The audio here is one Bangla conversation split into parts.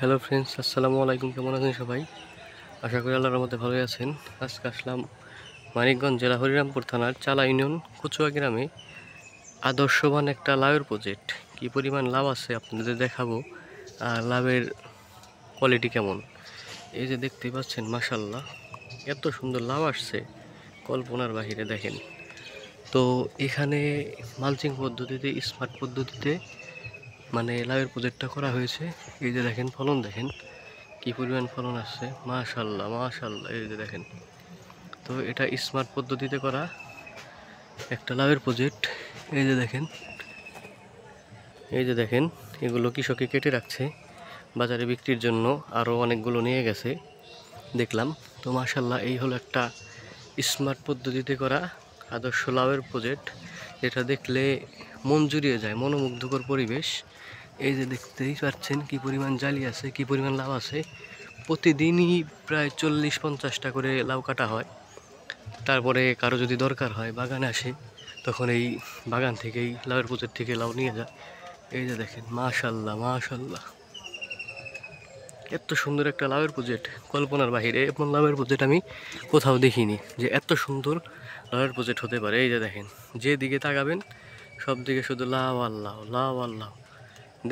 হ্যালো ফ্রেন্ডস, আসসালামু আলাইকুম। কেমন আছেন সবাই? আশা করি আল্লাহর রহমতে ভালোই আছেন। আজকে আসলাম মানিকগঞ্জ জেলা হরিরামপুর থানার চালা ইউনিয়ন কচুয়া গ্রামে আদর্শবান একটা লাউয়ের প্রজেক্ট। কী পরিমাণ লাভ আছে আপনাদের দেখাবো, আর লাভের কোয়ালিটি কেমন। এই যে দেখতেই পাচ্ছেন, মাশাল্লাহ এত সুন্দর লাভ আসছে, কল্পনার বাহিরে। দেখেন তো এখানে মালচিং পদ্ধতিতে, স্মার্ট পদ্ধতিতে মানে লাউয়ের প্রজেক্টটা করা হয়েছে। এই যে দেখেন ফলন, দেখেন কি পরিমাণ ফলন আসছে, মাশাল্লাহ মাশাল্লাহ। এই যে দেখেন, তো এটা স্মার্ট পদ্ধতিতে করা একটা লাউয়ের প্রজেক্ট। এই যে দেখেন, এই যে দেখেন, এগুলো কৃষকে কেটে রাখছে বাজারে বিক্রির জন্য। আরও অনেকগুলো নিয়ে গেছে দেখলাম। তো মাশাল্লাহ, এই হলো একটা স্মার্ট পদ্ধতিতে করা আদর্শ লাউয়ের প্রজেক্ট, যেটা দেখলে মন জুড়িয়ে যায়, মনোমুগ্ধকর পরিবেশ। এই যে দেখতেই পাচ্ছেন কি পরিমাণ জালি আছে, কি পরিমাণ লাউ আছে। প্রতিদিনই প্রায় 40-50টা করে লাউ কাটা হয়। তারপরে কারো যদি দরকার হয় বাগানে আসে, তখন এই বাগান থেকেই লাউয়ের প্রজেক্ট থেকে লাউ নিয়ে যায়। এই যে দেখেন, মাশাল্লাহ মাশাল্লাহ, এত সুন্দর একটা লাউয়ের প্রজেক্ট, কল্পনার বাহিরে। এমন লাউয়ের প্রজেক্ট আমি কোথাও দেখিনি যে এত সুন্দর লাউয়ের প্রজেক্ট হতে পারে। এই যে দেখেন, যেদিকে তাকাবেন সব দিকে শুধু লাউ আর লাউ, লাউ আর লাউ।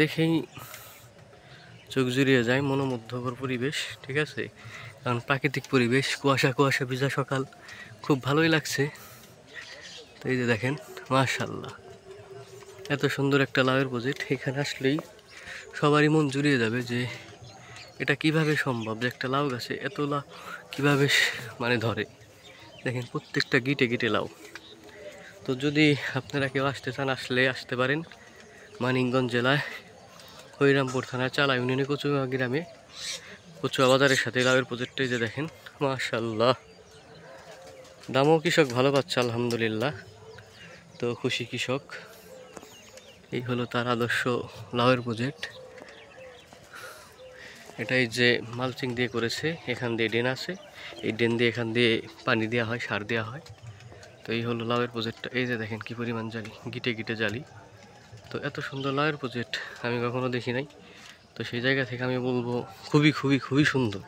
দেখেই চোখ জুড়িয়ে যায়, মনোমুগ্ধকর পরিবেশ। ঠিক আছে, কারণ প্রাকৃতিক পরিবেশ, কুয়াশা কুয়াশা ভিজা সকাল, খুব ভালোই লাগছে। তো এই যে দেখেন, মাশাল্লাহ এত সুন্দর একটা লাউয়ের প্রজেক্ট। এখানে আসলেই সবারই মন জুড়িয়ে যাবে যে এটা কিভাবে সম্ভব যে একটা লাউ গাছে এত লাউ কীভাবে মানে ধরে। দেখেন প্রত্যেকটা গিটে গিটে লাউ। তো যদি আপনারা কেউ আসতে চান, আসতে পারেন মানিকগঞ্জ জেলায় হরিরামপুর থানার চালা ইউনিয়নে কচুয়া গ্রামে, কচুয়া বাজারের সাথে লাউয়ের প্রজেক্টে। যে দেখেন, মাশাল্লাহ, দামও কৃষক ভালো পাচ্ছে আলহামদুলিল্লাহ। তো খুশি কৃষক। এই হলো তার আদর্শ লাউয়ের প্রজেক্ট। এটাই যে মালচিং দিয়ে করেছে, এখান দিয়ে ড্রেন আছে, এই ড্রেন দিয়ে এখান দিয়ে পানি দেওয়া হয়, সার দেওয়া হয়। তো এই হলো লাউয়ের প্রজেক্টটা। এই যে দেখেন কি পরিমাণ জালি, গিটে গিটে জালি। তো এত সুন্দর লাউয়ের প্রজেক্ট আমি কখনো দেখি নাই। তো সেই জায়গা থেকে আমি বলবো খুবই খুবই খুবই সুন্দর।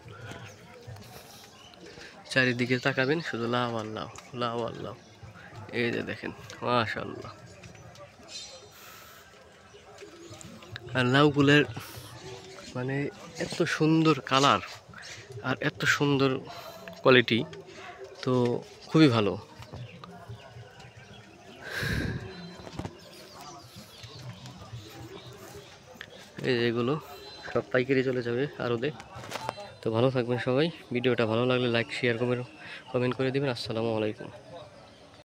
চারিদিকে তাকাবেন শুধু লাউ আর লাউ, লাউ আর লাউ। এই যে দেখেন, মাশাল্লাহ। আর লাউগুলোর মানে এত সুন্দর কালার আর এত সুন্দর কোয়ালিটি, তো খুবই ভালো। এই যে এগুলো সব পাইকারি চলে যাবে আরও। তো ভালো থাকবেন সবাই। ভিডিওটা ভালো লাগলে লাইক, শেয়ার, কমেন্ট করে দিবেন। আসসালামু আলাইকুম।